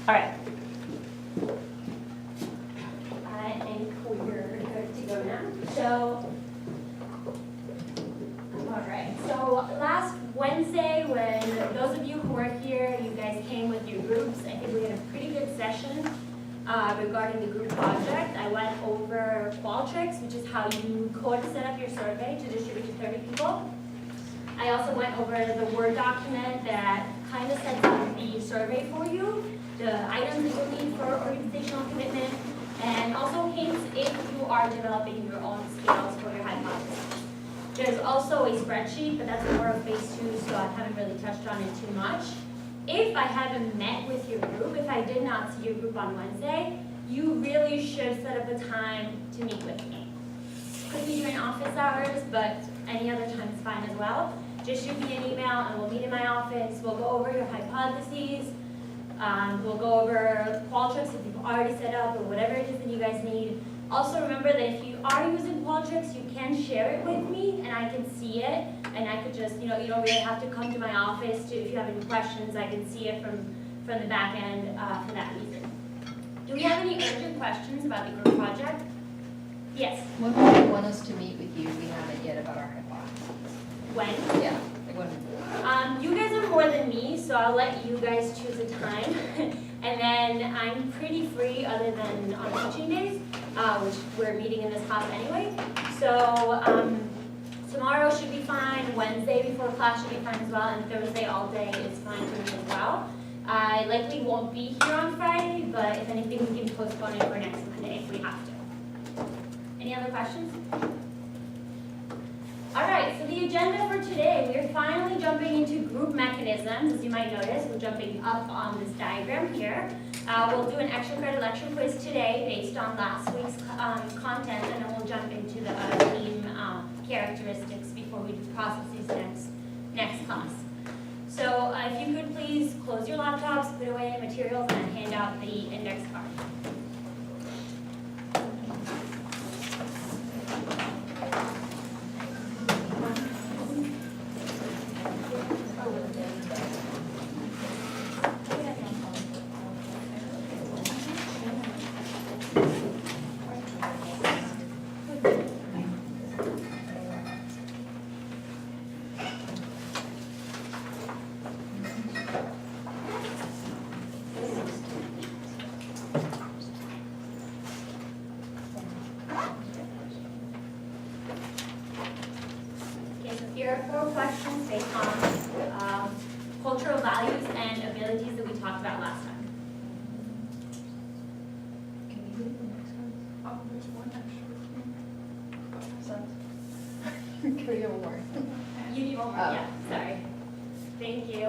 All right. I think we're good to go now. So, all right. So last Wednesday, when those of you who were here, you guys came with your groups. I think we had a pretty good session regarding the group project. I went over Qualtrics, which is how you could set up your survey to distribute to 30 people. I also went over the Word document that kind of sets up the survey for you, the items that you'll need for organizational commitment, and also hints if you are developing your own scales for your hypothesis. There's also a spreadsheet, but that's more of phase 2, so I haven't really touched on it too much. If I haven't met with your group, if I did not see your group on Wednesday, you really should set up a time to meet with me. Could be during office hours, but any other time is fine as well. Just shoot me an email and we'll meet in my office. We'll go over your hypotheses. We'll go over Qualtrics if you've already set up or whatever it is that you guys need. Also remember that if you are using Qualtrics, you can share it with me and I can see it. And I could just, you don't really have to come to my office if you have any questions. I can see it from the back end for that reason. Do we have any urgent questions about the group project? Yes. When would you want us to meet with you? We haven't yet about our hypotheses. When? Yeah, when? You guys are more than me, so I'll let you guys choose a time. And then I'm pretty free other than on teaching days, which we're meeting in this class anyway. So tomorrow should be fine, Wednesday before class should be fine as well, and Thursday all day is fine for me as well. I likely won't be here on Friday, but if anything, we can postpone it for next Monday if we have to. Any other questions? All right, so the agenda for today, we're finally jumping into group mechanisms. As you might notice, we're jumping up on this diagram here. We'll do an extra credit lecture quiz today based on last week's content, and then we'll jump into the team characteristics before we do processes next class. So if you could please close your laptops, put away any materials, and hand out the index card. Here are 4 questions based on cultural values and abilities that we talked about last time. Can you do the next one? Oh, there's one extra. Can we have more? You need one more? Oh. Yeah, sorry. Thank you.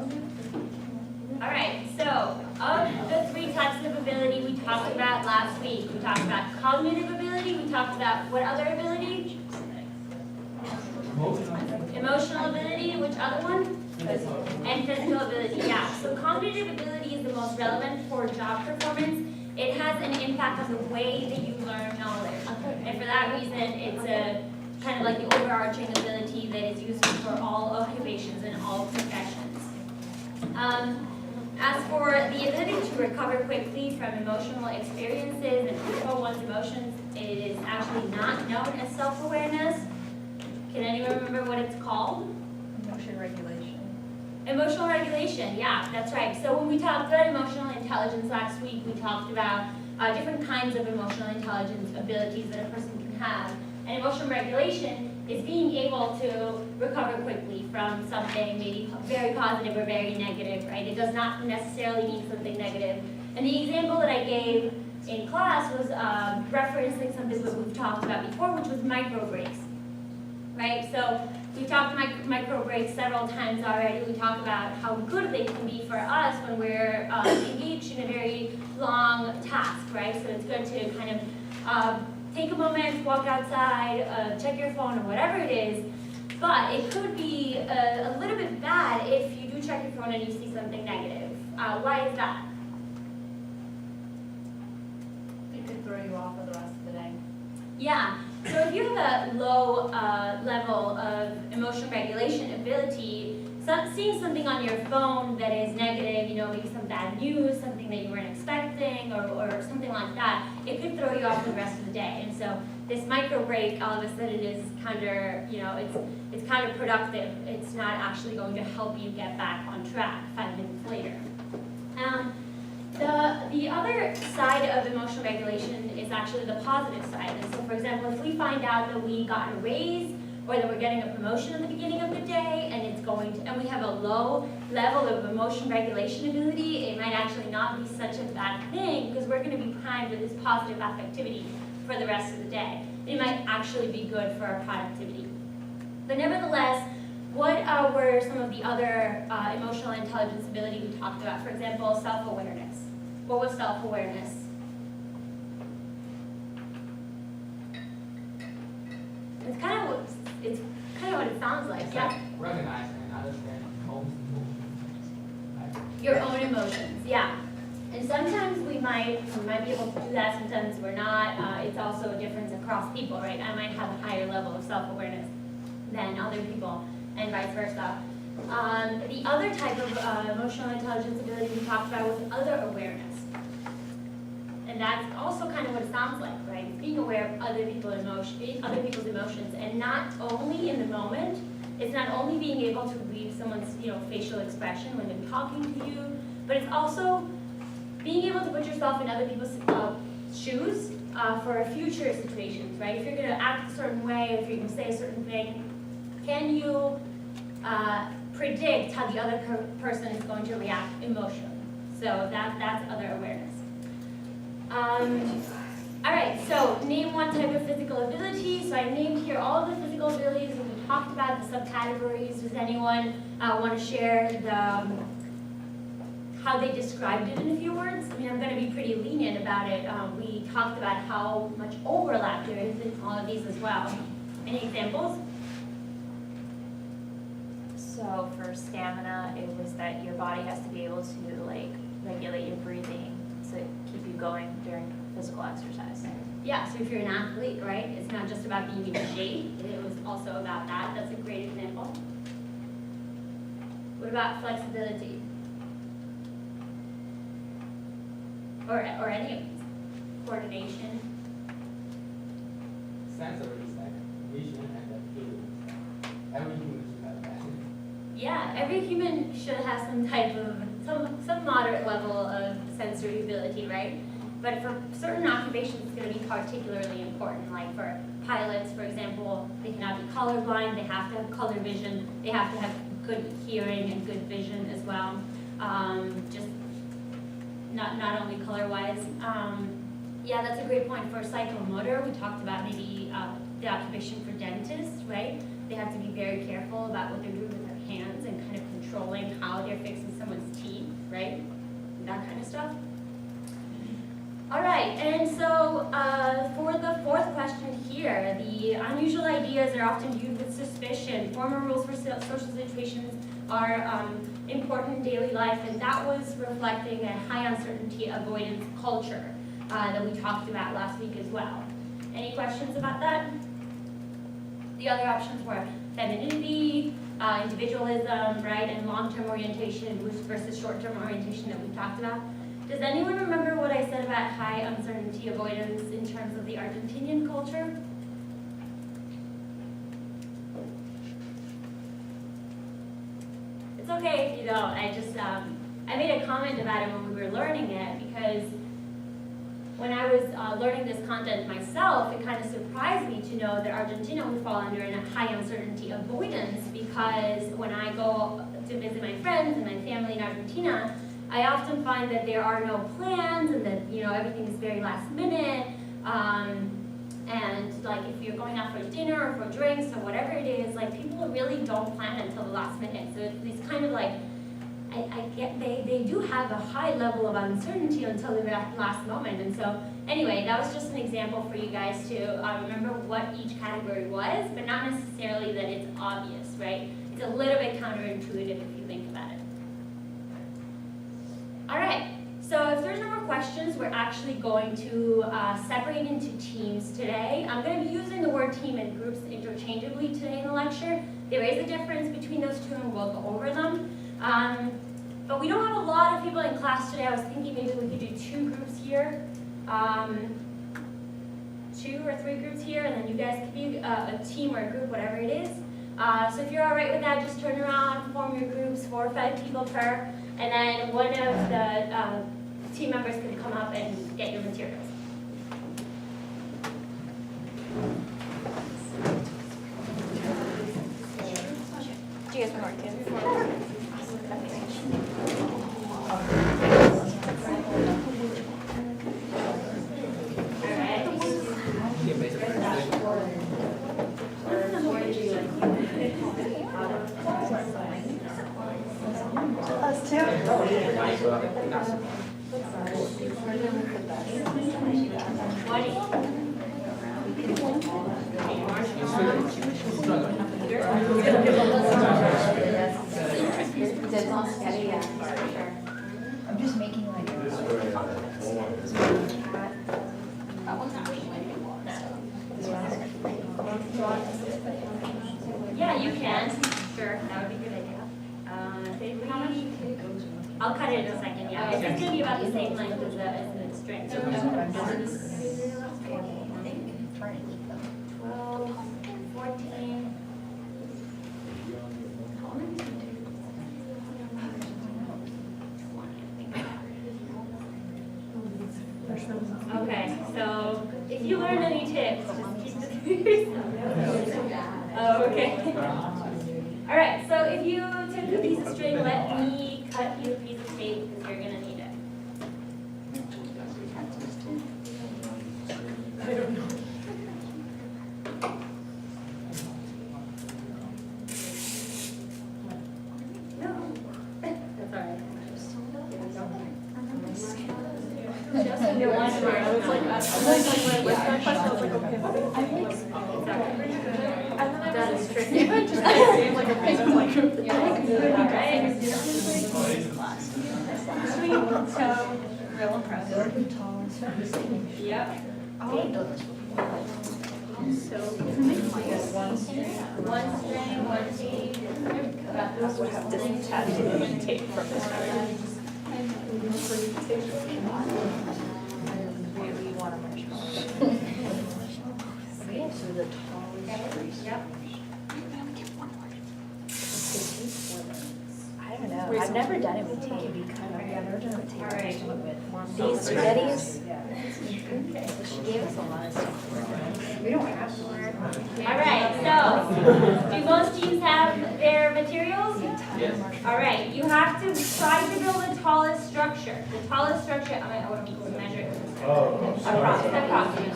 All right, so of the three types of ability we talked about last week, we talked about cognitive ability, we talked about what other ability? Emotional ability, which other one? And physical ability, yeah. So cognitive ability is the most relevant for job performance. It has an impact on the way that you learn knowledge. And for that reason, it's a kind of like the overarching ability that is useful for all occupations and all professions. As for the ability to recover quickly from emotional experiences and control one's emotions, it is actually not known as self-awareness. Can anyone remember what it's called? Emotion regulation. Emotional regulation, yeah, that's right. So when we talked about emotional intelligence last week, we talked about different kinds of emotional intelligence abilities that a person can have. And emotional regulation is being able to recover quickly from something maybe very positive or very negative, right? It does not necessarily mean something negative. And the example that I gave in class was referencing something that we've talked about before, which was micro breaks, right? So we've talked micro breaks several times already. We talked about how good they can be for us when we're engaged in a very long task, right? So it's good to kind of take a moment, walk outside, check your phone or whatever it is. But it could be a little bit bad if you do check your phone and you see something negative. Why is that? It could throw you off for the rest of the day. Yeah, so if you have a low level of emotional regulation ability, seeing something on your phone that is negative, maybe some bad news, something that you weren't expecting, or something like that, it could throw you off for the rest of the day. And so this micro break all of a sudden is it's counterproductive. It's not actually going to help you get back on track 5 minutes later. The other side of emotional regulation is actually the positive side. And so, for example, if we find out that we got a raise or that we're getting a promotion at the beginning of the day and we have a low level of emotion regulation ability, it might actually not be such a bad thing because we're going to be primed with this positive affectivity for the rest of the day. It might actually be good for our productivity. But nevertheless, what were some of the other emotional intelligence ability we talked about? For example, self-awareness. What was self-awareness? It's kind of what it sounds like. It's Yeah. like recognize and understand most emotions. Your own emotions. Yeah. And sometimes we might be able to do that. Sometimes we're not. It's also a difference across people, right? I might have a higher level of self-awareness than other people, and vice versa. The other type of emotional intelligence ability we talked about was other awareness. And that's also kind of what it sounds like, right? It's being aware of other people's emotions, and not only in the moment. It's not only being able to read someone's, facial expression when they're talking to you, but it's also being able to put yourself in other people's shoes for future situations, right? If you're going to act a certain way, if you're going to say a certain thing, can you predict how the other person is going to react emotionally? So that's other awareness. All right, so name one type of physical ability. So I named here all of the physical abilities that we talked about, the subcategories. Does anyone want to share how they described it in a few words? I mean, I'm going to be pretty lenient about it. We talked about how much overlap there is in all of these as well. Any examples? So for stamina, it was that your body has to be able to regulate your breathing to keep you going during physical exercise. Yeah, so if you're an athlete, right, it's not just about being in shape, it was also about that. That's a great example. What about flexibility? Or any of these? Coordination? Sensory is like vision and feeling. Every human should have that. Yeah, every human should have some type of, some moderate level of sensory ability, right? But for certain occupations, it's going to be particularly important. Like for pilots, for example, they cannot be colorblind, they have to have color vision, they have to have good hearing and good vision as well. Just not only color-wise. Yeah, that's a great point. For psychomotor, we talked about maybe the occupation for dentists, right? They have to be very careful about what they're doing with their hands and kind of controlling how they're fixing right, and so for the fourth question here, the unusual ideas are often viewed with suspicion. Formal rules for social situations are important in daily life, and that was reflecting a high uncertainty avoidance culture that we talked about last week as well. Any questions about that? The other options were femininity, individualism, right, and long-term orientation versus short-term orientation that we talked about. Does anyone remember what I said about high uncertainty avoidance in terms of the Argentinian culture? It's okay if you don't. I made a comment about it when we were learning it because when I was learning this content myself, it kind of surprised me to know that Argentina would fall under a high uncertainty avoidance because when I go to visit my friends and my family in Argentina, I often find that there are no plans and that everything is very last minute. And like if you're going out for dinner or for drinks or whatever it is, like people really don't plan until the last minute. So it's kind of like I get they do have a high level of uncertainty until the last moment. And so anyway, that was just an example for you guys to remember what each category was, but not necessarily that it's obvious, right? It's a little bit counterintuitive if you think about it. All right, so if there's no more questions, we're actually going to separate into teams today. I'm going to be using the word team and groups interchangeably today in the lecture. There is a difference between those two and we'll go over them. But we don't have a lot of people in class today. I was thinking maybe we could do 2 groups here, 2 or 3 groups here, and then you guys could be a team or a group, whatever it is. So if you're all right with that, just turn around, form your groups, 4 or 5 people per, and then one of the team members can come up and get your materials. Do you guys want to work too? Us too. I'm just making like a. Yeah, you can. Sure, that would be a good idea. I'll cut it in a second, yeah. It's going to be about the same length as the string. So 12, 14. Okay, so if you learn any tips, just keep it to yourself. Oh, okay. All right, so if you took a piece of string, let me cut you a piece of tape because you're going to need it. I don't know. No, that's all right. Just your one word. I was like, my question was like, okay, That is tricky. just like a reason, like. So, real impressive. Yep. So, One string, one tape. Would have disattached tape from this really want a marshmallow. So the tallest. Yep. I don't know. I've never done it with tape. I've never done it with tape. All I've right. just done it with these spaghettis. She gave us a lot of stuff. we don't have to learn. All right, so do most teams have their materials? Yes. All right, you have to try to build the tallest structure. The tallest structure, I want to measure it. Approximately.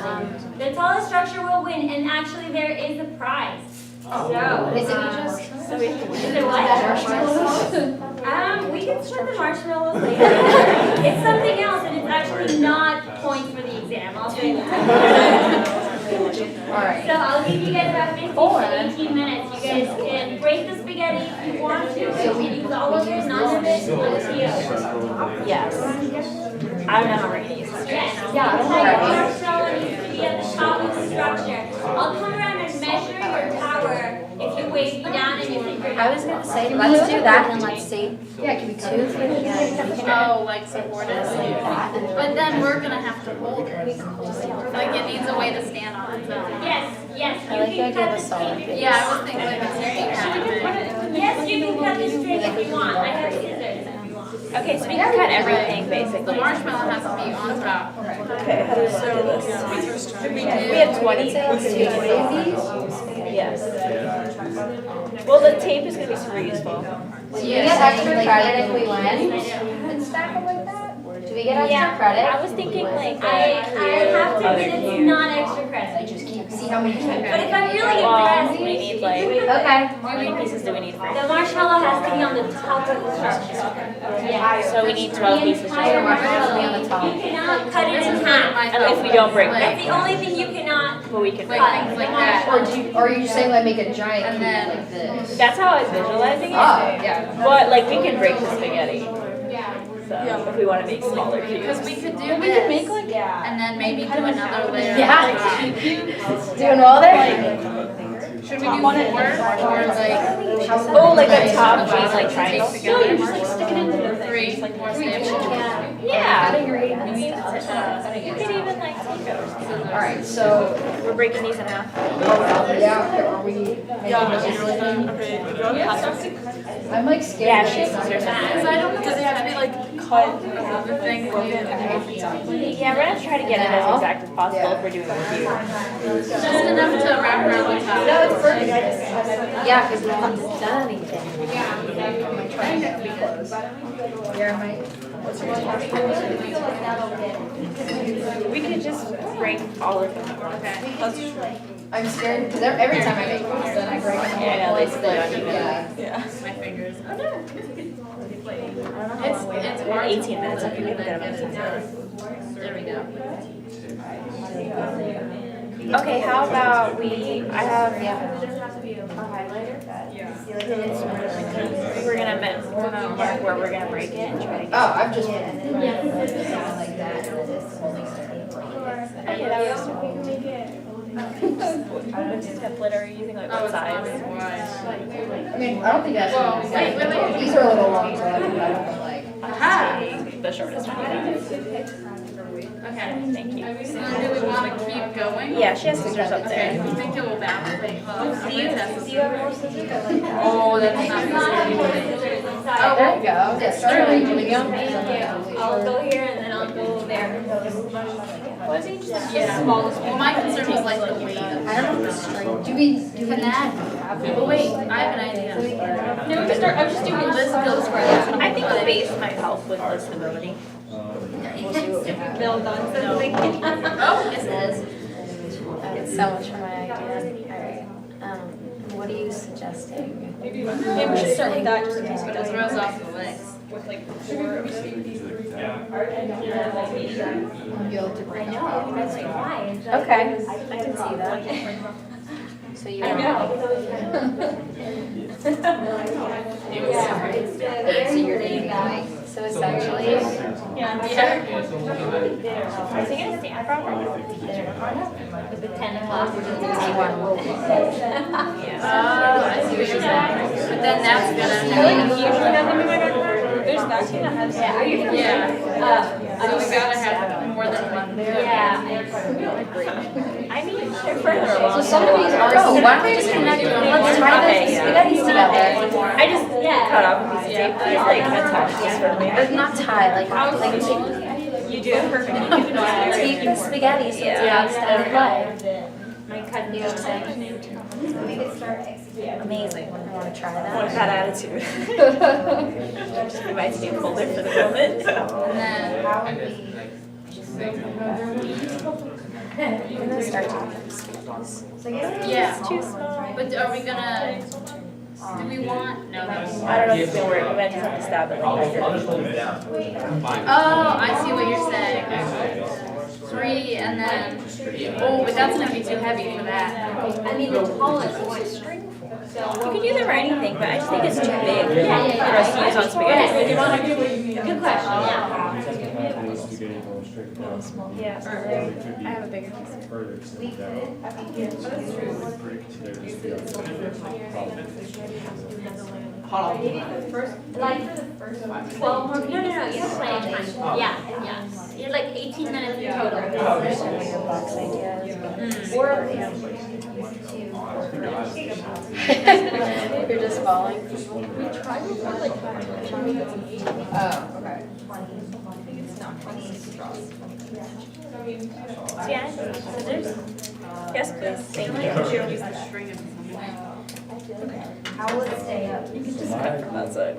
The tallest structure will win, and actually there is a prize. So, Is it just? So we have to is it what? We can split the marshmallows later. It's something else, and it's actually not points for the I'll say that. Alright. So I'll give you guys about 15 to 18 minutes. You guys can break the spaghetti if you want to. You can use all of it, none of it, up to you. Yes. I don't know how we're gonna use this. Yes. Yeah, I don't know. Your marshmallow needs to be at the top of the structure. I'll come around and measure your tower if you weigh me down and you think you're I was gonna say, let's do that and let's see. Yeah, can we Two, three, yeah. Oh, like support us? But then we're gonna have to hold it. Like it needs a way to stand on its own. Yes, yes, I like the you can idea cut of a the solid tape. base. Yeah, I was thinking like a TV cabinet. Yes, you can cut the string if you want. I have scissors if you want. Okay, so we can cut everything The basically. marshmallow has to be on top. Okay, how do we do this? We have 20. Yes. Well, the tape is gonna be super useful. Do we get extra credit if we win and stack them like that? Do we get extra credit? I was thinking like I have to admit it's not extra credit. Just keep, see how many keep. But if I'm really well, impressed, we need like Okay. how many pieces do we need for it? the marshmallow has to be on the top of the structure. Yeah. So we need 12 pieces. The entire marshmallow has to be on the top. You cannot cut it in half. And if we don't break That's it, the only thing you cannot but we can break Like it. things like that. Or are you saying like make a giant And cube then- like this? That's how I was visualizing it. Oh, yeah. But like we can break the spaghetti. So if we want to make smaller Because cubes. we could do this. And then maybe do another layer. Yeah. on top. Doing well there? Should we do more or like? Oh, like a top being like triangle. No, you're just like sticking into the three, like more stable. Yeah. Cutting your hand You stuff. could even like Alright, so, we're breaking these in half. yeah, are we making I'm like scared. Yeah, that she it's has not scissors. gonna- Because I don't know, does it have to be like cut the thing? Yeah, we're gonna try to get it as exact as possible if we're doing a cube. Just enough to wrap around the top. No, it's perfect. Yeah, because we haven't done anything. My triangle to be closed. Yeah, my, what's your We could just break all of them at once. I'm scared, because every time I make ones, then I break them all. Yeah, I know, they at once, split but, on you. yeah. My fingers. I don't know how long we have. It's We have hard. 18 minutes. Okay, we have a good amount of time. There we go. Okay, how about we, I have, a highlighter that, we're gonna mark where we're gonna break it and try to get. Oh, I've just been like that, and then it's holding steady. Okay, that was. Just template, are you using like what size? I mean, I don't think that's. Whoa, wait. These are a little long, so I don't know, like. Aha! The shortest one. Okay. Thank you. So do we want to keep going? Yeah, she has scissors up Okay, there. you think it will balance? Do you have more scissors? Oh, that's not Oh, there you go. Yeah, start arranging them. I'll go here and then I'll go there. Yeah. Well, my concern was like the weight of I don't know the string. Do we need to have? Oh, wait, I have an idea. No, we just start, I was just doing This goes for that. I think the base might help with the stability. Build on something. Oh, it says. It's so much for my idea. Alright, what are you suggesting? Maybe we should start with that just in case we It throws off the legs. with like 4 of these. You'll have to break I know, that's like why. It's like- Okay, I can see that. So you I want. know. So you're eating like. So essentially, Is he gonna stand properly? With the 10 o'clock. Oh, I see what you're saying. But then that's gonna There's that too that has. Yeah, are you? Yeah. So we gotta have more than one. Yeah. I mean, they're further along. So some of these are. oh, why don't we just connect, let's try Okay, those yeah. spaghettis together. I just cut off a piece of tape, please, like attach this for me. Or not tie, like You do it perfectly. take the spaghetti so it's Yeah. instead of like. My cut. You know what I'm saying? Amazing, I wanna try With that. that attitude. Just be my new folder for the moment. And then, How would we? We're gonna start talking spaghettis. yeah. It's too small. But are we gonna, do we want, no, that's. I don't know if it's gonna work. We might just have to stab it. Oh, I see what you're saying. 3 and then, oh, but that's gonna be too heavy for that. I mean, the tallest one. You could use it for anything, but I just think it's too big for us to use on spaghetti. Good question, yeah. Yeah, so I have a bigger piece. We could, Like for the first 12 more, no, you have plenty of time. Yeah, yeah. You're like 18 minutes in total. or You're just falling. Oh, okay. yeah, scissors. Yes, please. Thank you. How will it stay up? You can just cut from that side.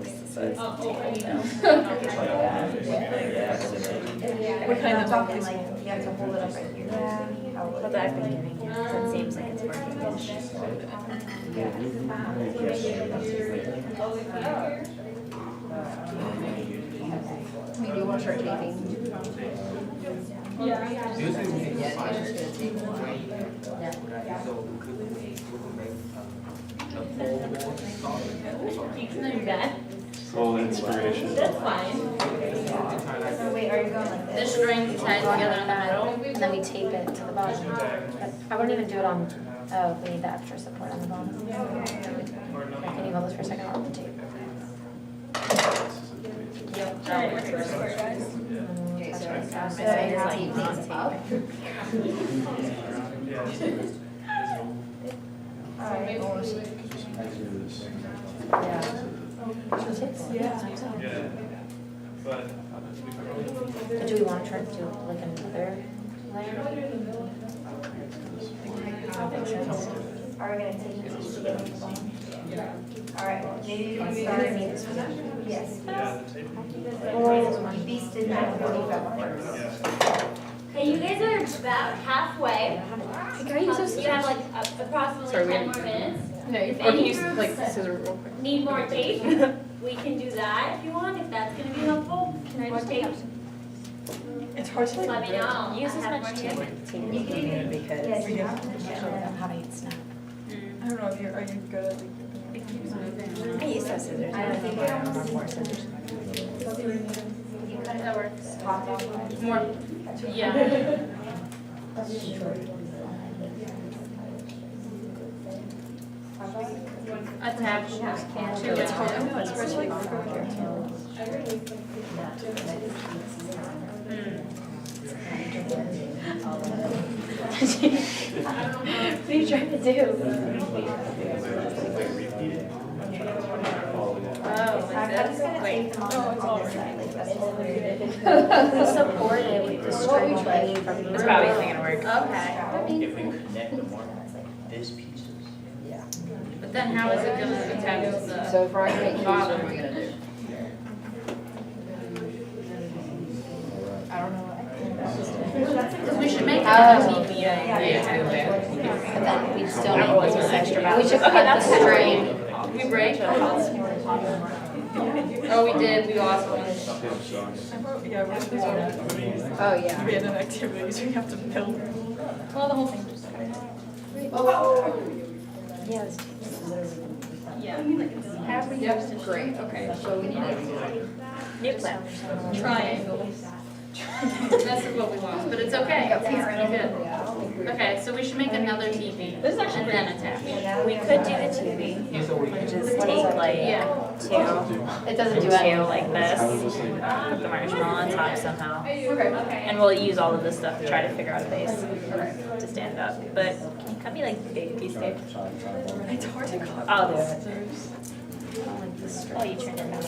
What kind of talking like, you have to hold it up right here. But I've been giving you, so it seems like it's working. Do you want to start taping? Do you think we can Yeah, find it's just gonna tape. so could we make a full Full inspiration. That's fine. Wait, are you going like The this? string tied together in the middle. And then we tape it to the bottom. But I wouldn't even do it on, oh, we need the extra support on the bottom. Can you hold this for a second? I'll tape. Okay, so That's right. so So you it's tape like these up. Alright. Do we want to try to do like another layer? Are we gonna take these together? Alright, maybe you can start. Yes. Beast in that first. Okay, you guys are about halfway. You have like approximately 10 more minutes. No, If or can any you groups like scissor real quick? need more tape, we can do that if you want, if that's gonna be helpful. Can I just take? It's hard to Let me know. Use I as have much more tape as you need because Yes, I'm having it snap. I don't know if you're, are you good at like? I use those scissors. I don't think I want more scissors. That works. More, yeah. Attach to it. It's hard, I know, it's hard to like go here. What are you trying to do? Oh, like this? Wait. Who's supported with the string hanging from the It's probably not gonna work. Okay. If we connect them more like this pieces. But then how is it gonna attach to the? So for argument use, what are we gonna do? I don't know. Because we should make it Oh. a TV. But then we'd still need this extra. We should cut the string. string. We break? Oh, we did, we lost one. Yeah, oh, yeah. Random activities, we have to build. Well, the whole thing just. Yeah, it's Yeah. Great, okay, so we need to. new plan. Triangles. That's what we lost, but it's okay, it's pretty good. Okay, so we should make another TV and then attach. We could do the TV, which is take like Yeah. two, It doesn't do two anything. like this, put the marshmallow on top somehow. Okay. And we'll use all of this stuff to try to figure out a base to stand up. But can you cut me like big piece tape? It's hard to cut. I'll do it. scissors. Like this. Oh, you turned it down.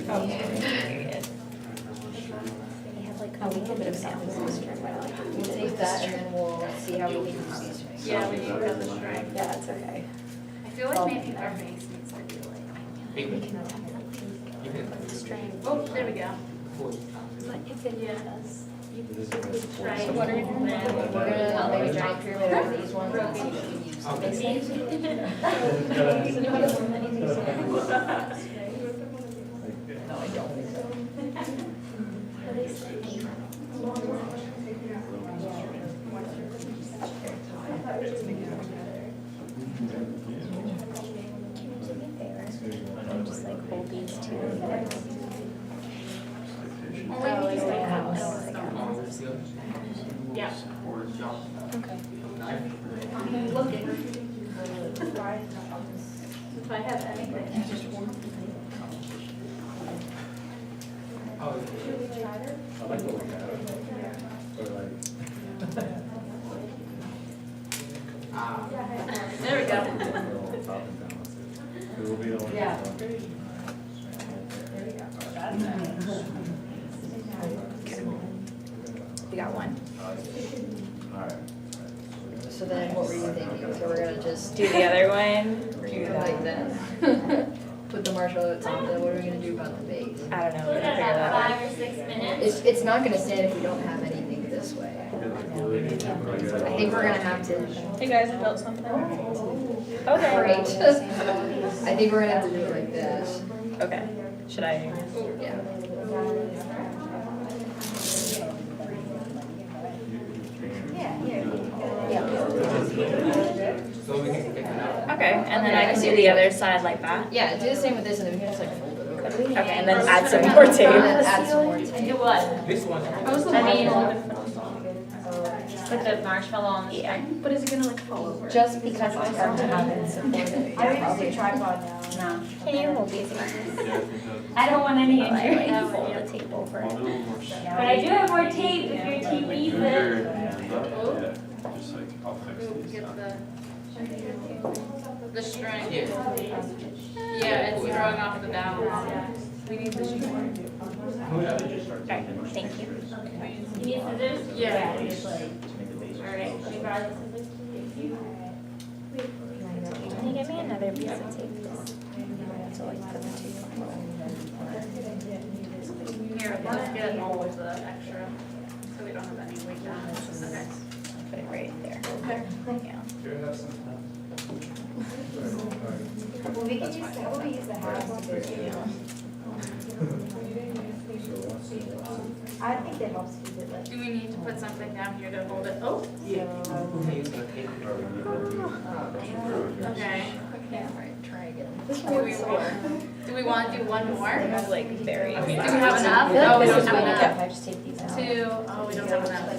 Oh, period. We have like a little bit of samples of string. We'll take that and then we'll see how we can use these. Yeah, we need to cut the string. Yeah, that's okay. I feel like maybe our base needs to be like. We can attach the string. Oh, there we go. But if it does, you Right. So what are we doing now? We're gonna maybe giant pyramid over these ones and see if we can use them. No, I don't. Okay. If I have anything. Oh, I like to look at it. Or like, There we go. top and balance it. It will be the one. Yeah. We got one. Alright. So then what were you thinking? So we're gonna just Do the other one. do like this? Put the marshmallow at the top, then what are we gonna do about the base? I don't know, we Look can at figure that, that out. 5 or 6 minutes. It's not gonna stand if we don't have anything this way. I think we're gonna have to. You guys have built something? Okay. Great. I think we're gonna have to do it like this. Okay, should I? Yeah. so we can take it out. Okay, and then I can do the other side like that. Yeah, do the same with this and then we can just like fold it over. Okay, and then add some more And tape. then add some more Do tape. what? This one. Put the marshmallow on the Yeah. string. But is it gonna like fall over? Just because it's hard to have it supported. I would use a tripod now. Can you hold these? Yeah, I think that. I don't want any I injury. like fold the tape over. Want a little more. But I do have more tape if your team needs Move it. your hand up, yeah, just like, I'll fix these. Get the string. Yeah, it's throwing off the balance. We need the string. Alright, thank you. You need scissors? Yeah. Alright, we borrow the scissors? Thank you. Can you get me another piece of tape? So like put the tape on. Here, let's get all of the extra, so we don't have any weight down. Okay. Put it right there. Yeah. Well, we can use, how about we use the halves to do it? I think that helps keep it like. Do we need to put something down here to hold it? Oh, okay. Alright, try again. Do we want to do one more? It's like very. Do we have enough? I feel Oh, like we this don't is have what you get enough. if I just take these out. Oh, we don't have enough. I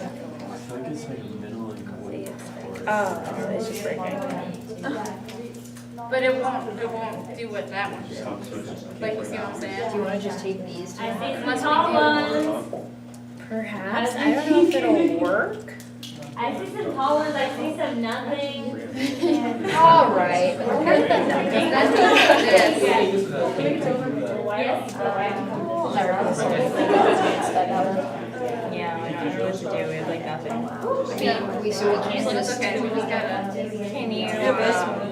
feel like it's like a middle and weight. Oh, it's just right there. But it won't do what that one Just did. helps with. Like, you see what I'm Do you saying? wanna just take these two? I see some Unless we tall do- ones. Perhaps, I don't know if it'll work. I see some tall ones, I see some nothing. Alright. Yes. Yeah, I don't know what to do, we have like nothing. So we can't So it's just. okay, we just gotta. Can you,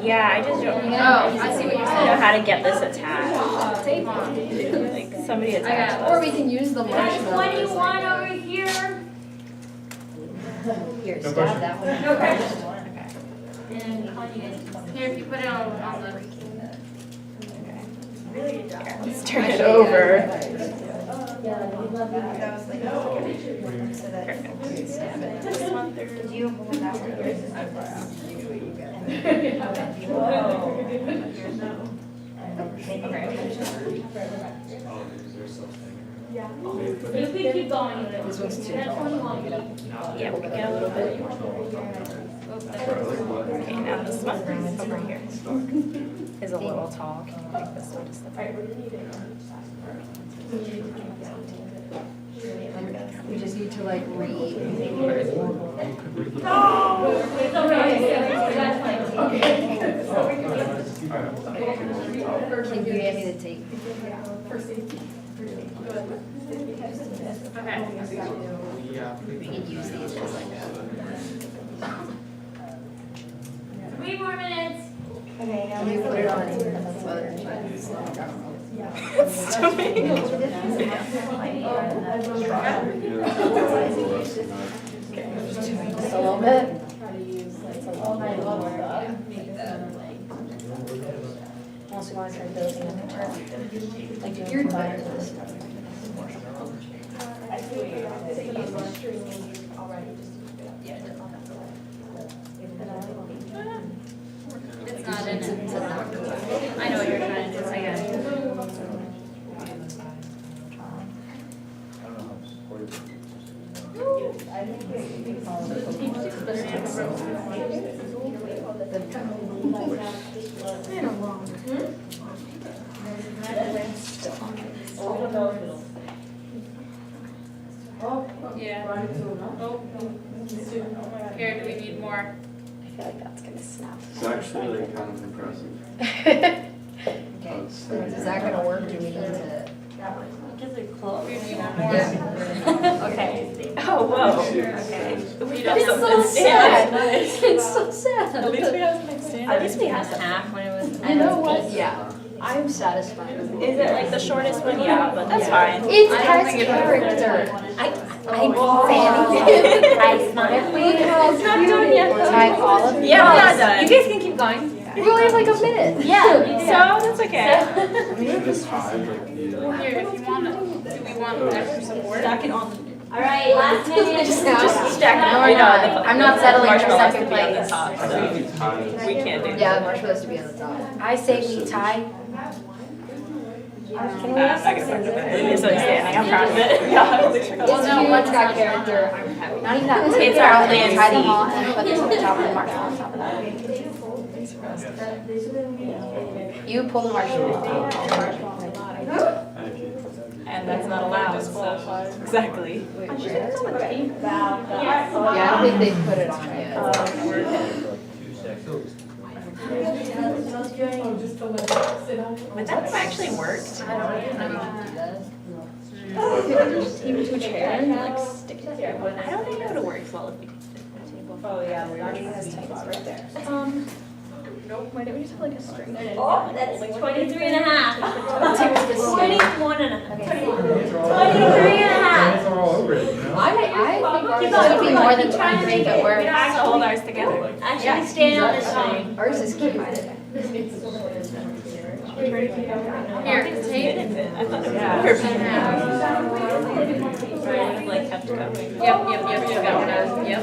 yeah, I just don't know. Oh, I see what you're I don't know saying. how to get this attached. Like, somebody attach got Or this. we can use the That's marshmallow. as 21 like over here. Here, stab that one. No pressure. And Connie, you guys. Here, if you put it on the. Let's turn it over. Oh, is there something? You could keep going with it. This one's too That's tall. 21. Yeah, we can get a little bit. Okay, now this one over here is a little tall. Can you make this one just a bit? We just need to like read. No! It's okay. Can you hand me the tape? Okay. We can use these as like a. 3 more minutes. Can you put it on the other side? Just a little bit. Unless we want to start building a picture. Like doing You're combined. It's not in it. I know what you're trying to do, I get it. I don't know how supportive it is. Yeah. Oh. Here, do we need more? I feel like that's gonna snap. It's actually like kind of impressive. Is that gonna work? Do we need to? Because they're close. We need more. Okay. Oh, whoa. Okay. We It's don't so sad. It's so sad. At least we have something standing. At least we have half when it was. You know what? Yeah, I'm satisfied. Is it like the shortest one? Yeah, but that's fine. It's I don't has think it character. I'm fanning. I smile. Look how It's not done yet. Type all of Yeah, we're not these. done. You guys can keep going. We only have like a minute. Yeah, so that's okay. Just hide like the. Here, if you want, do we want extra support? Stack it on. All right, last minute. Just stack No, we're not. I'm not settling for Marshmallows second to be on the place. top, I so think it's hide. we can't do that. Yeah, the marshmallows to be on the top. I say we tie. Can we I'm have not some gonna scissors? It's so standing, I'm proud of it. Yeah. It's huge, got character. I'm happy. Not even that. Take It's it our out and plan tie them C. all and then put this on the top of the marshmallow on top of that. You pull the marshmallow out. Thank you. And that's not allowed, so. Exactly. Yeah, I don't think they put it on yet. But that's actually worked. I don't know how to do that. Team to a chair and like stick it here. I don't think it would have worked well if we did the table. Oh, yeah, we already have this table right there. Nope, why didn't we just have like a string? Oh, that's 23 and a half. 21 and a half. 23 and a half. Hands are all over it, you know? I think It would be more than 23, but We we're. don't have to hold ours together. Actually, stand on this side. ours is cute. Here, tape. I thought it was perfect. Like kept going. Yep, you got one. Yep.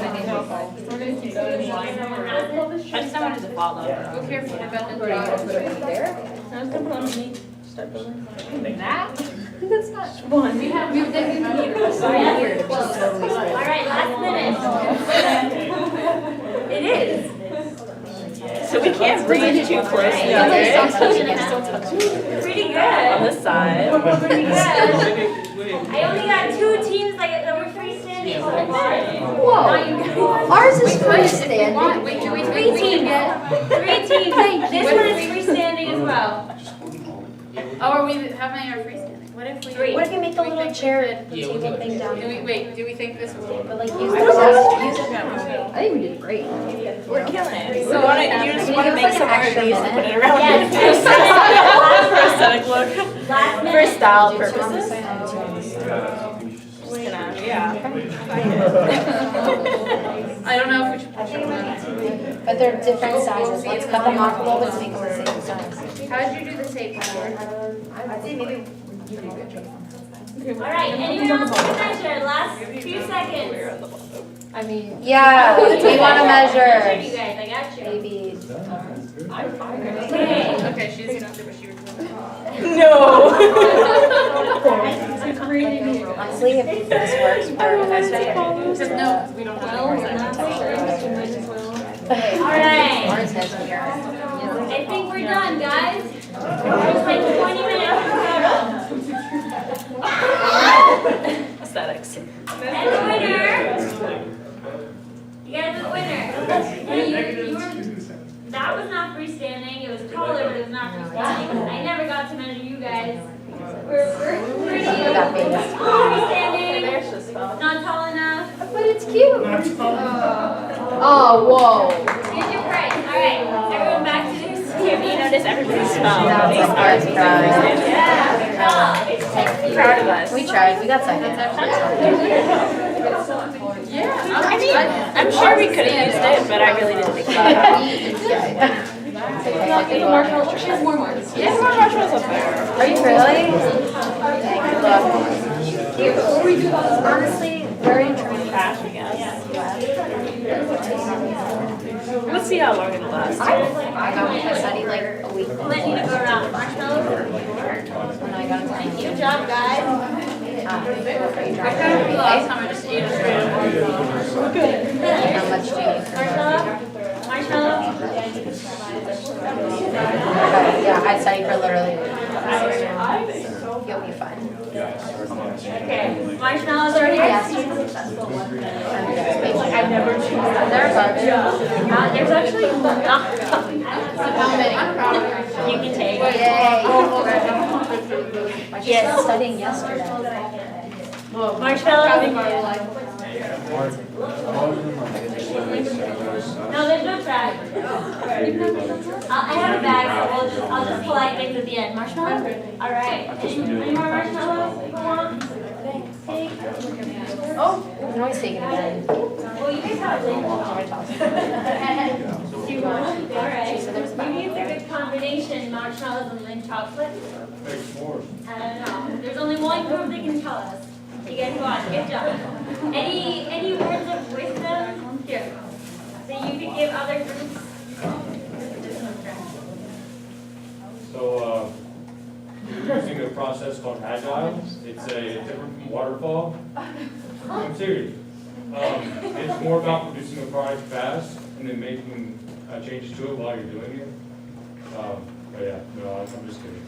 I just don't want it to fall over. Be careful, we're about to Where are you gonna put it there? I was gonna put it underneath, start building. Like that? That's not one. We have, we need it so weird. It's just totally All straight. right, last minute. It is. So we can't reach too close It's together. like still touching it. Pretty On good. this side. Pretty good. I only got 2 teams that were freestanding so far. Not you guys. Whoa, ours is freestanding. Wait, do we 3 think we teams. can 3 teams. This one is freestanding as well. Oh, are we, how many are freestanding? What if we? 3. What if you make the we little think chair, we the table thing down Do we, there? wait, do we think this will? But like use the desk, use it. I think we did great. We're killing it. So why don't you just want to make some more of these and put it around Yes. for aesthetic look. Last For minute. style purposes. Yeah. I don't know if we should push them out. But they're different sizes. Let's cut them off a little bit to make them the same size. How did you do the tape before? I'd say maybe. All right, anyone else want to measure? Last few seconds. I mean. Yeah, we want to You measure. guys, I got you. Maybe. Okay. Okay, she's gonna do what she was doing. No. Honestly, if this works for Just no, we don't have. All right. Ours has here. I think we're done, guys. There's like 20 minutes Aesthetics. and the winner. You guys are the winner. That was not freestanding. It was taller, but it was not freestanding. I never got to measure you guys. We're pretty freestanding. Not tall enough. But it's cute. Oh, whoa. Here's your prize. All right, everyone back to this. You notice everybody's Ours prize. Proud of us. We tried, we got second. I mean, I'm sure we could have used it, but I really didn't think about it. She has more marks. Yeah, more marshmallows up there. Are you really? Look. Honestly, very intriguing. Trash, I guess. Let's see how long it'll last. I studied like a week. Let you to go around. Marshmallows. When I got into Good job, guys. I kind of last time I just ate a straight up. How much do you need for Marshmallow? Yeah, I study for literally. You'll be fine. Okay, marshmallows are here? Yes. I've never chosen. There's There's actually How many? You can take. Yay. Yes. She's studying yesterday. Marshmallows? No, there's no bag. I have a bag, so I'll just collect things at the end. Marshmallows? All right. Any more marshmallows people want? Take. Oh, you can always take it again. Well, you guys have a link. Do you want? All right. Maybe it's a good combination, marshmallows and Lindt chocolate. I don't know. There's only one group that can tell us. You guys go on. Good job. Any words of wisdom? Here. That you could give other groups? So, we're using a process called Agile. It's a different from waterfall. I'm serious. It's more about producing a product fast and then making changes to it while you're doing it. But yeah, no, I'm just kidding.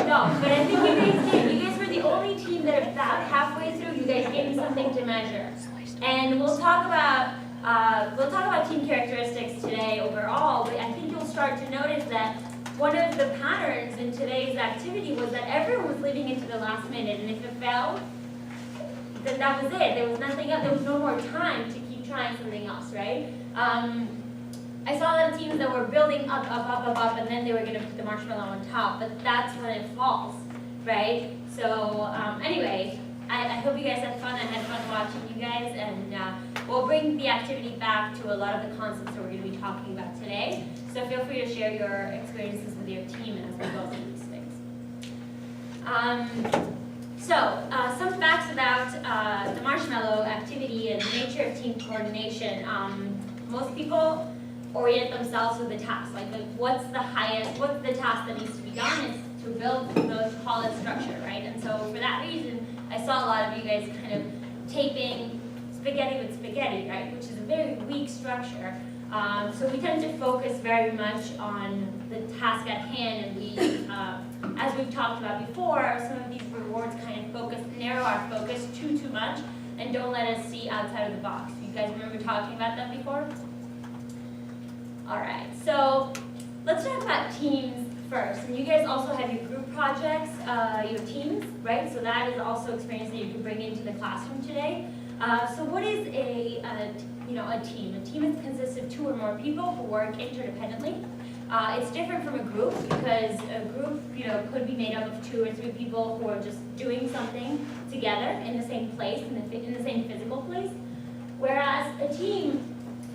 No, but I think you guys did. You guys were the only team that about halfway through, you guys gave me something to measure. And we'll talk about team characteristics today overall, but I think you'll start to notice that one of the patterns in today's activity was that everyone was leaving it to the last minute, and if it failed, then that was it. There was nothing else. There was no more time to keep trying something else, right? I saw a lot of teams that were building up, and then they were going to put the marshmallow on top, but that's when it falls, right? So anyway, I hope you guys had fun. I had fun watching you guys, and we'll bring the activity back to a lot of the concepts that we're going to be talking about today. So feel free to share your experiences with your team as we go through these things. Some facts about the marshmallow activity and the nature of team coordination. Most people orient themselves with the task, like what's the task that needs to be done is to build the solid structure, right? And so for that reason, I saw a lot of you guys kind of taping spaghetti with spaghetti, right? Which is a very weak structure. So we tend to focus very much on the task at hand, and we, as we've talked about before, some of these rewards kind of narrow our focus too much and don't let us see outside of the box. You guys remember talking about that before? All right, so let's talk about teams first. And you guys also have your group projects, your teams, right? So that is also experience that you can bring into the classroom today. So what is a team? A team consists of 2 or more people who work interdependently. It's different from a group because a group, could be made up of 2 or 3 people who are just doing something together in the same place, in the same physical place. Whereas a team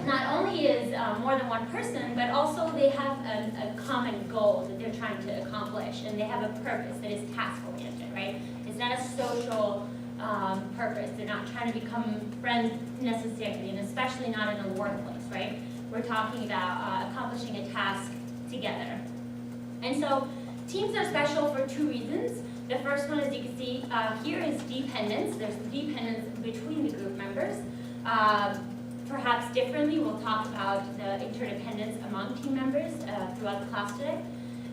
not only is more than one person, but also they have a common goal that they're trying to accomplish, and they have a purpose that is task-oriented, right? It's not a social purpose. They're not trying to become friends necessarily, and especially not in a workplace, right? We're talking about accomplishing a task together. And so teams are special for 2 reasons. The first one, as you can see here, is dependence. There's dependence between the group members. Perhaps differently, we'll talk about the interdependence among team members throughout the class today.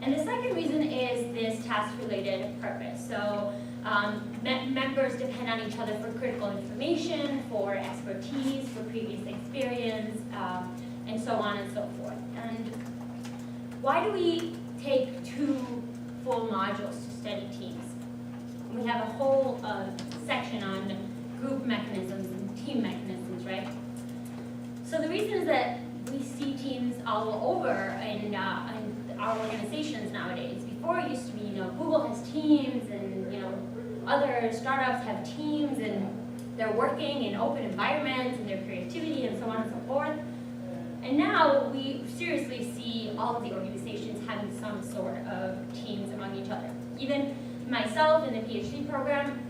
And the second reason is this task-related purpose. So members depend on each other for critical information, for expertise, for previous experience, and so on and so forth. And why do we take 2 full modules to study teams? We have a whole section on group mechanisms and team mechanisms, right? So the reason is that we see teams all over in our organizations nowadays. Before it used to be, Google has teams, and other startups have teams, and they're working in open environments, and their creativity, and so on and so forth. And now we seriously see all of the organizations having some sort of teams among each other. Even myself in the PhD program,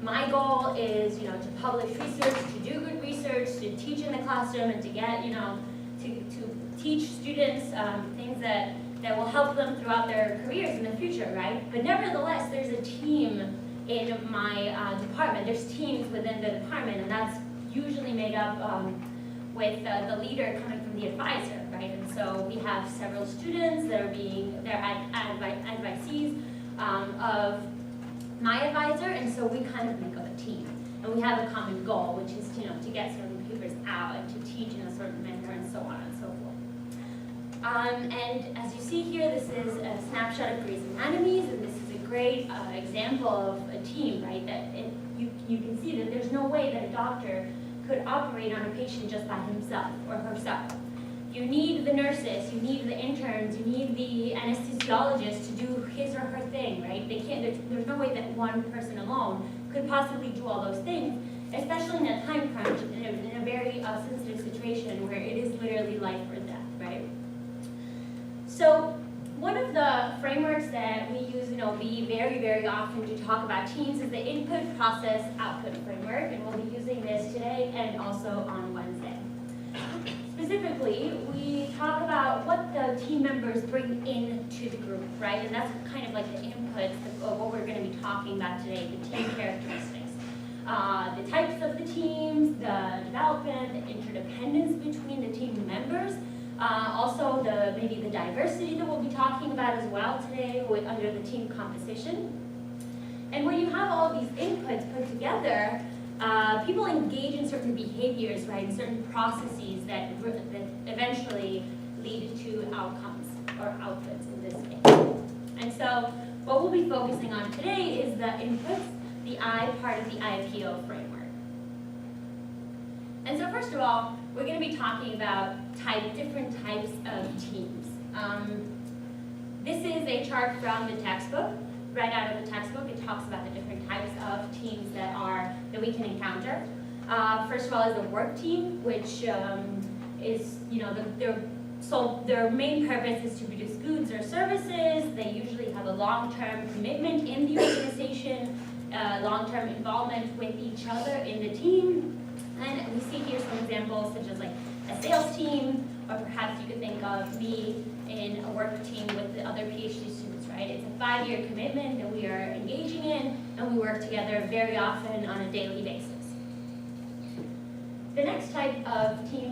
my goal is, to publish research, to do good research, to teach in the classroom, and to get, to teach students things that will help them throughout their careers in the future, right? But nevertheless, there's a team in my department. There's teams within the department, and that's usually made up with the leader coming from the advisor, right? And so we have several students that are advisees of my advisor, and so we kind of make up a team. And we have a common goal, which is to get certain papers out and to teach in a certain manner and so on and so forth. And as you see here, this is a snapshot of Grey's Anatomies, and this is a great example of a team, right? That you can see that there's no way that a doctor could operate on a patient just by himself or herself. You need the nurses, you need the interns, you need the anesthesiologist to do his or her thing, right? They can't. There's no way that one person alone could possibly do all those things, especially in a time crunch, in a very sensitive situation where it is literally life or death, right? So one of the frameworks that we use in OB very, very often to talk about teams is the input, process, output framework, and we'll be using this today and also on Wednesday. Specifically, we talk about what the team members bring into the group, right? And that's kind of like the inputs of what we're going to be talking about today, the team characteristics. The types of the teams, the development, the interdependence between the team members, also maybe the diversity that we'll be talking about as well today under the team composition. And when you have all of these inputs put together, people engage in certain behaviors, right, in certain processes that eventually lead to outcomes or outputs in this case. And so what we'll be focusing on today is the inputs, the I part of the IPO framework. And so first of all, we're going to be talking about different types of teams. This is a chart from the textbook. Right out of the textbook, it talks about the different types of teams that we can encounter. First of all is the work team, which is, their main purpose is to produce goods or services. They usually have a long-term commitment in the organization, long-term involvement with each other in the team. And we see here some examples such as like a sales team, or perhaps you could think of me in a work team with the other PhD students, right? It's a 5-year commitment that we are engaging in, and we work together very often on a daily basis. The next type of team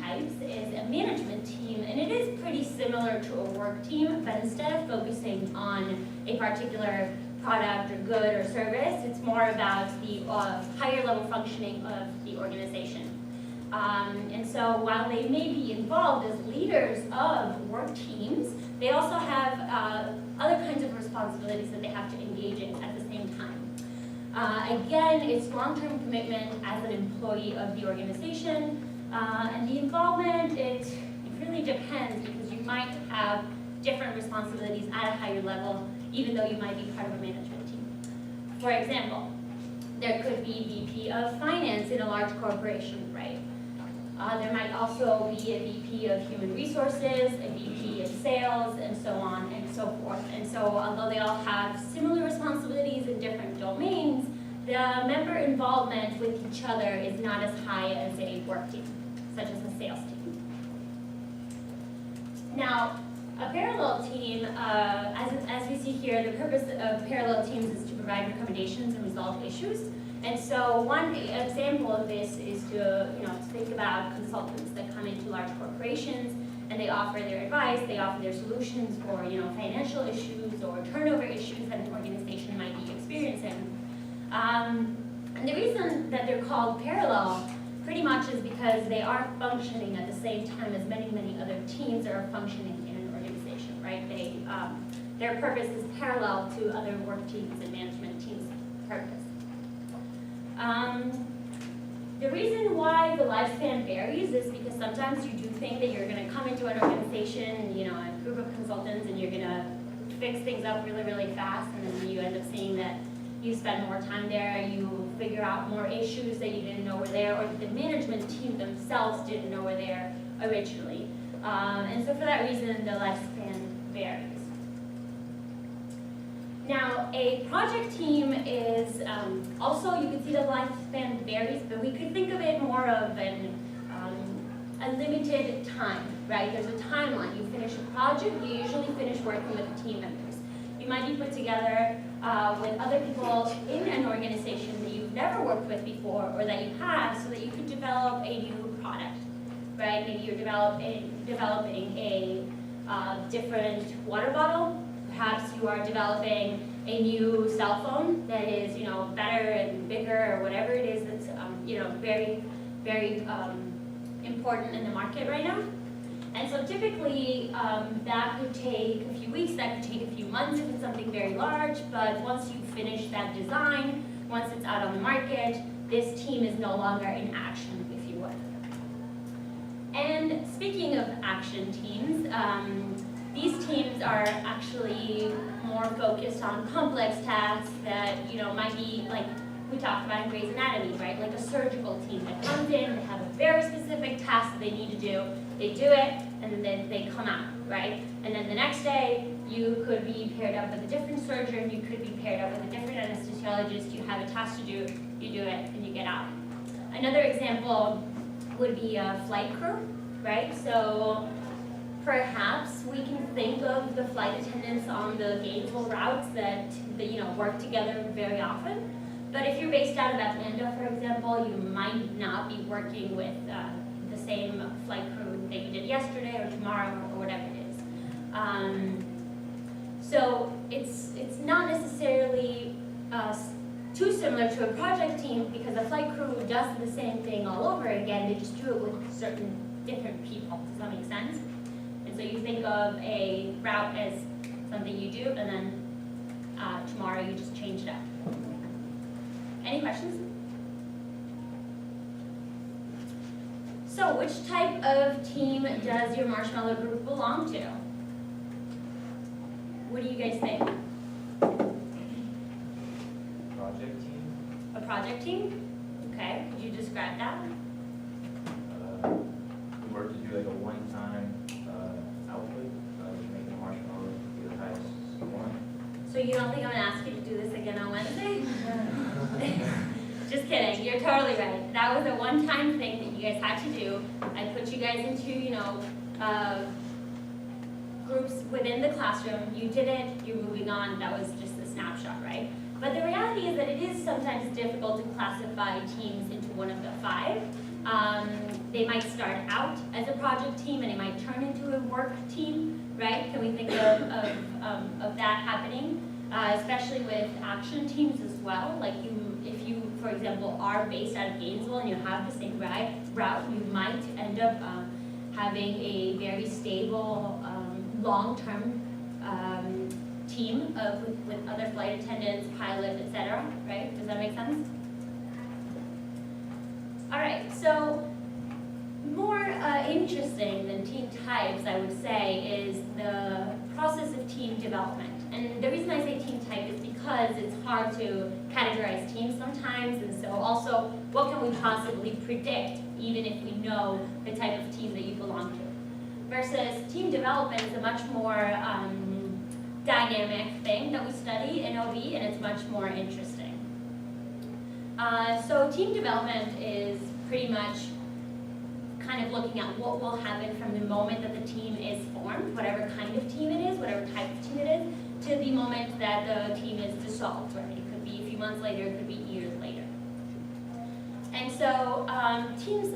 types is a management team, and it is pretty similar to a work team, but instead of focusing on a particular product or good or service, it's more about the higher level functioning of the organization. And so while they may be involved as leaders of work teams, they also have other kinds of responsibilities that they have to engage in at the same time. Again, it's long-term commitment as an employee of the organization, and the involvement, it really depends because you might have different responsibilities at a higher level, even though you might be part of a management team. For example, there could be VP of finance in a large corporation, right? There might also be a VP of human resources, a VP of sales, and so on and so forth. And so although they all have similar responsibilities in different domains, the member involvement with each other is not as high as a work team, such as a sales team. Now, a parallel team, as we see here, the purpose of parallel teams is to provide recommendations and resolve issues. And so one example of this is to think about consultants that come into large corporations and they offer their advice, they offer their solutions for financial issues or turnover issues that an organization might be experiencing. And the reason that they're called parallel pretty much is because they are functioning at the same time as many, many other teams that are functioning in an organization, right? Their purpose is parallel to other work teams and management teams' purpose. The reason why the lifespan varies is because sometimes you do think that you're going to come into an organization, a group of consultants, and you're going to fix things up really, really fast, and then you end up seeing that you spend more time there, you figure out more issues that you didn't know were there, or the management team themselves didn't know were there originally. And so for that reason, the lifespan varies. Now, a project team is also, you can see the lifespan varies, but we could think of it more of a limited time, right? There's a timeline. You finish a project, you usually finish working with the team members. You might be put together with other people in an organization that you've never never worked with before or that you have, so that you could develop a new product, right? Maybe you're developing a different water bottle. Perhaps you are developing a new cell phone that is, better and bigger, or whatever it is that's, very, very important in the market right now. And so typically, that could take a few weeks, that could take a few months if it's something very large, but once you finish that design, once it's out on the market, this team is no longer in action, if you would. And speaking of action teams, these teams are actually more focused on complex tasks that, might be like we talked about in Grey's Anatomy, right? Like a surgical team that comes in, they have a very specific task that they need to do, they do it, and then they come out, right? And then the next day, you could be paired up with a different surgeon, you could be paired up with a different anesthesiologist, you have a task to do, you do it, and you get out. Another example would be a flight crew, right? So perhaps we can think of the flight attendants on the Gainesville routes that work together very often. But if you're based out of Atlanta, for example, you might not be working with the same flight crew that you did yesterday or tomorrow or whatever it is. So it's not necessarily too similar to a project team, because a flight crew does the same thing all over again. They just do it with certain different people. Does that make sense? And so you think of a route as something you do, and then tomorrow you just change it up. Any questions? So which type of team does your Marshmallow group belong to? What do you guys think? Project team, A project team? Okay, could you describe that? we work to do like a one-time, output, to make the marshmallow be the highest one. So you don't think I'm gonna ask you to do this again on Wednesday? Just kidding, you're totally right. That was a one-time thing that you guys had to do. I put you guys into, groups within the classroom. You did it, you're moving on. That was just a snapshot, right? But the reality is that it is sometimes difficult to classify teams into one of the five. They might start out as a project team and it might turn into a work team, right? Can we think of that happening? Especially with action teams as well. Like if you, for example, are based out of Gainesville and you have the same route, you might end up having a very stable, long-term team with other flight attendants, pilots, etc. Right? Does that make sense? All right. So more interesting than team types, I would say, is the process of team development. And the reason I say team type is because it's hard to categorize teams sometimes, and so also, what can we possibly predict, even if we know the type of team that you belong to? Versus team development is a much more dynamic thing that we study in OB, and it's much more interesting. So team development is pretty much kind of looking at what will happen from the moment that the team is formed, whatever kind of team it is, whatever type of team it is, to the moment that the team is dissolved, right? It could be a few months later, it could be years later. And so teams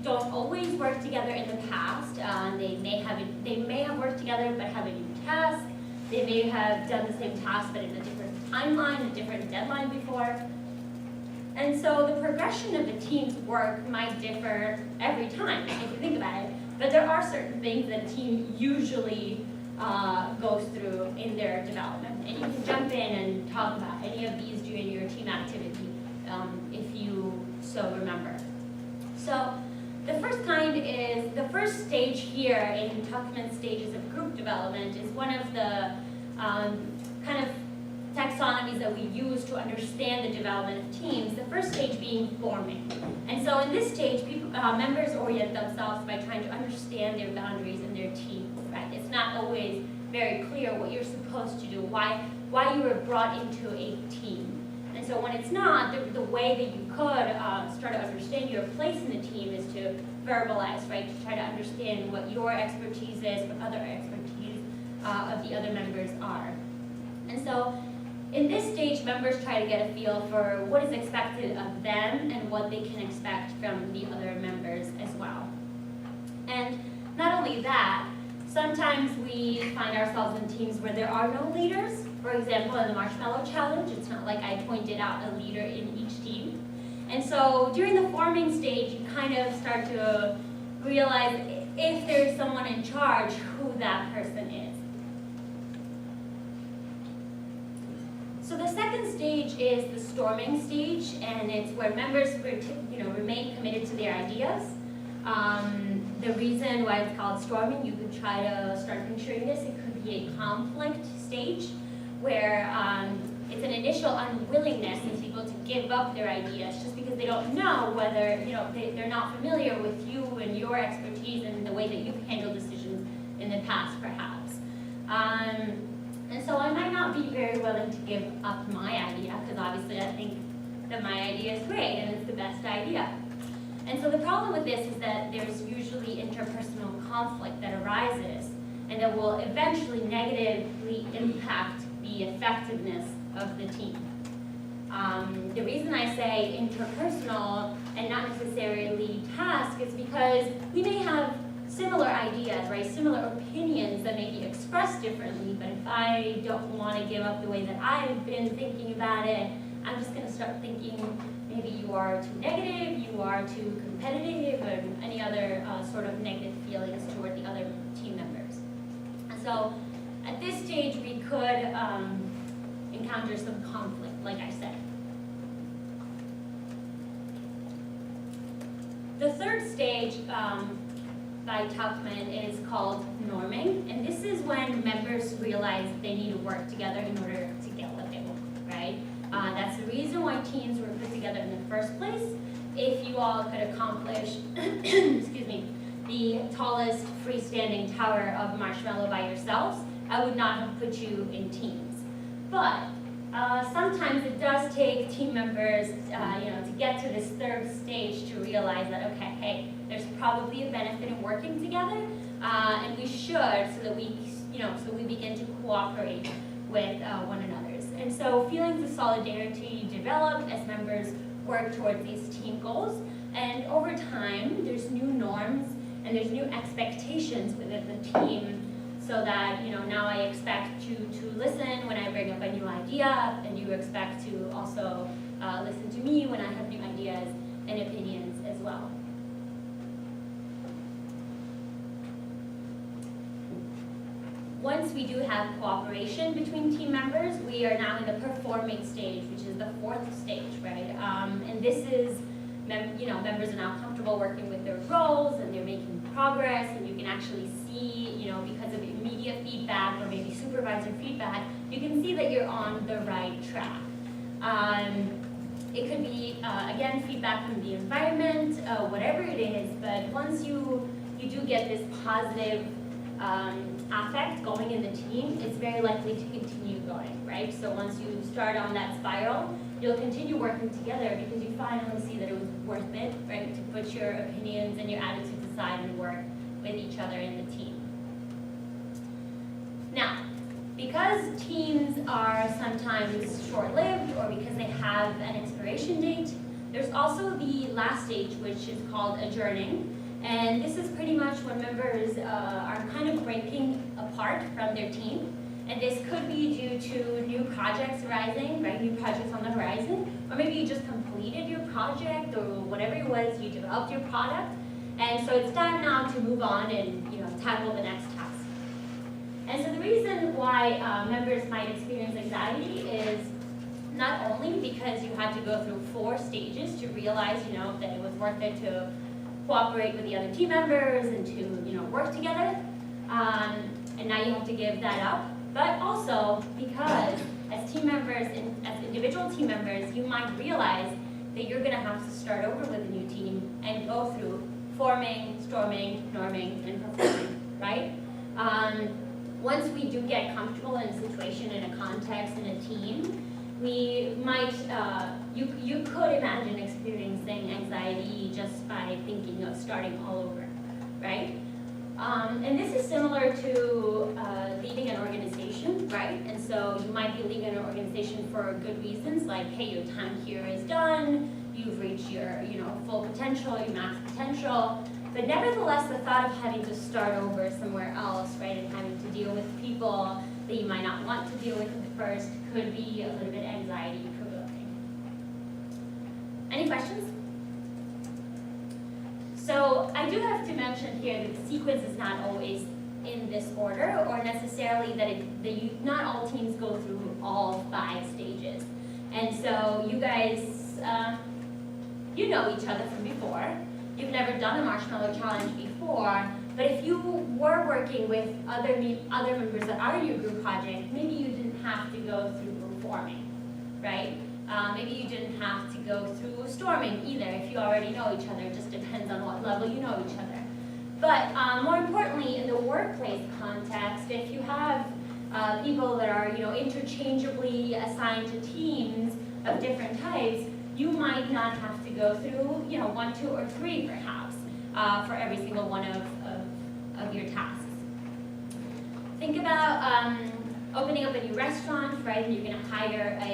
don't always work together in the past. They may have worked together but have a new task. They may have done the same task but in a different timeline, a different deadline before. And so the progression of the team's work might differ every time, if you think about it. But there are certain things that a team usually goes through in their development. And you can jump in and talk about any of these during your team activity, if you so remember. So the first kind is, the first stage here in Tuckman's stages of group development is one of the kind of taxonomies that we use to understand the development of teams, the first stage being forming. And so in this stage, members orient themselves by trying to understand their boundaries and their teams, right? It's not always very clear what you're supposed to do, why you were brought into a team. And so when it's not, the way that you could start to understand your place in the team is to verbalize, right? To try to understand what your expertise is, what other expertise of the other members are. And so in this stage, members try to get a feel for what is expected of them and what they can expect from the other members as well. And not only that, sometimes we find ourselves in teams where there are no leaders. For example, in the Marshmallow Challenge, it's not like I pointed out a leader in each team. And so during the forming stage, you kind of start to realize if there's someone in charge, who that person is. So the second stage is the storming stage, and it's where members remain committed to their ideas. The reason why it's called storming, you could try to start picturing this, it could be a conflict stage where it's an initial unwillingness in people to give up their ideas just because they don't know whether, they're not familiar with you and your expertise and the way that you've handled decisions in the past, perhaps. And so I might not be very willing to give up my idea because obviously I think that my idea is great and it's the best idea. And so the problem with this is that there's usually interpersonal conflict that arises and that will eventually negatively impact the effectiveness of the team. The reason I say interpersonal and not necessarily task is because we may have similar ideas, right? Similar opinions that may be expressed differently, but if I don't want to give up the way that I've been thinking about it, I'm just going to start thinking maybe you are too negative, you are too competitive, or any other sort of negative feelings toward the other team members. And so at this stage, we could encounter some conflict, like I said. The third stage by Tuckman is called norming, and this is when members realize they need to work together in order to get what they want, right? That's the reason why teams were put together in the first place. If you all could accomplish, excuse me, the tallest freestanding tower of Marshmallow by yourselves, I would not have put you in teams. But sometimes it does take team members, to get to this third stage to realize that, okay, hey, there's probably a benefit in working together, and we should, so that we begin to cooperate with one another. And so feelings of solidarity develop as members work towards these team goals, and over time, there's new norms and there's new expectations within the team. So that, now I expect you to listen when I bring up a new idea, and you expect to also listen to me when I have new ideas and opinions as well. Once we do have cooperation between team members, we are now in the performing stage, which is the fourth stage, right? And this is, members are now comfortable working with their roles, and they're making progress, and you can actually see, because of immediate feedback or maybe supervisor feedback, you can see that you're on the right track. It could be, again, feedback from the environment, whatever it is, but once you do get this positive affect going in the team, it's very likely to continue going, right? So once you start on that spiral, you'll continue working together because you finally see that it was worth it, right? To put your opinions and your attitudes aside and work with each other in the team. Now, because teams are sometimes short-lived or because they have an expiration date, there's also the last stage, which is called adjourning. And this is pretty much when members are kind of breaking apart from their team. And this could be due to new projects arising, right? New projects on the horizon. Or maybe you just completed your project or whatever it was, you developed your product. And so it's time now to move on and tackle the next task. And so the reason why members might experience anxiety is not only because you had to go through 4 stages to realize, that it was worth it to cooperate with the other team members and to, work together, and now you have to give that up, but also because as team members, as individual team members, you might realize that you're going to have to start over with a new team and go through forming, storming, norming, and performing, right? Once we do get comfortable in a situation, in a context, in a team, we might, you could imagine experiencing anxiety just by thinking of starting all over, right? And this is similar to leading an organization, right? And so you might be leading an organization for good reasons, like, hey, your time here is done, you've reached your, full potential, your max potential. But nevertheless, the thought of having to start over somewhere else, right, and having to deal with people that you might not want to deal with at first could be a little bit anxiety-provoking. Any questions? So I do have to mention here that the sequence is not always in this order, or necessarily that not all teams go through all 5 stages. And so you guys, you know each other from before. You've never done a marshmallow challenge before, but if you were working with other members that are in your group project, maybe you didn't have to go through group forming, right? Maybe you didn't have to go through storming either if you already know each other. It just depends on what level you know each other. But more importantly, in the workplace context, if you have people that are interchangeably assigned to teams of different types, you might not have to go through 1, 2, or 3 perhaps for every single one of your tasks. Think about opening up a new restaurant, right? And you're going to hire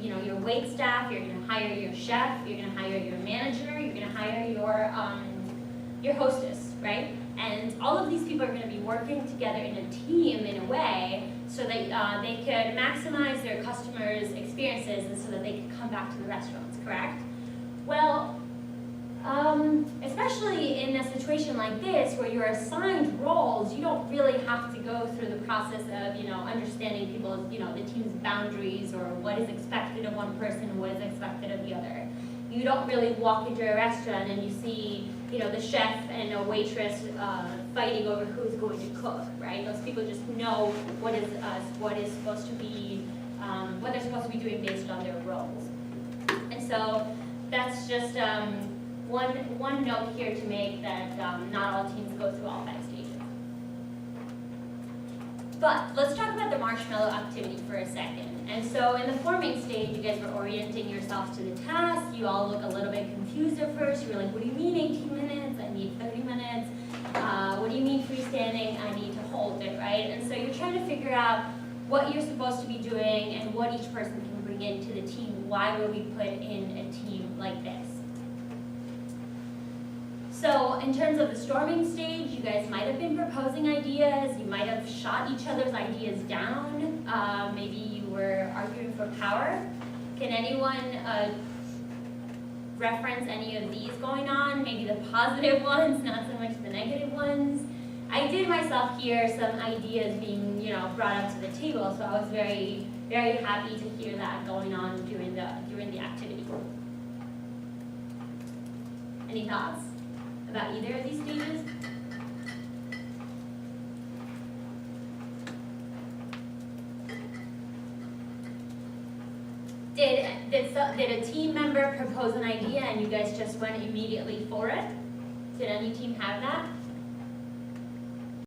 your wait staff, you're going to hire your chef, you're going to hire your manager, you're going to hire your hostess, right? And all of these people are going to be working together in a team in a way so that they could maximize their customers' experiences and so that they could come back to the restaurants, correct? Well, especially in a situation like this where you're assigned roles, you don't really have to go through the process of, understanding people's, the team's boundaries or what is expected of one person and what is expected of the other. You don't really walk into a restaurant and you see, the chef and a waitress fighting over who's going to cook, right? Those people just know what is supposed to be, what they're supposed to be doing based on their roles. And so that's just one note here to make that not all teams go through all 5 stages. But let's talk about the marshmallow activity for a second. And so in the forming stage, you guys were orienting yourselves to the task. You all look a little bit confused at first. You were like, what do you mean 18 minutes? I need 30 minutes. What do you mean freestanding? I need to hold it, right? And so you're trying to figure out what you're supposed to be doing and what each person can bring into the team. Why were we put in a team like this? So in terms of the storming stage, you guys might have been proposing ideas. You might have shot each other's ideas down. Maybe you were arguing for power. Can anyone reference any of these going on? Maybe the positive ones, not so much the negative ones. I did myself hear some ideas being, brought up to the table, so I was very, very happy to hear that going on during the activity. Any thoughts about either of these stages? Did a team member propose an idea and you guys just went immediately for it? Did any team have that?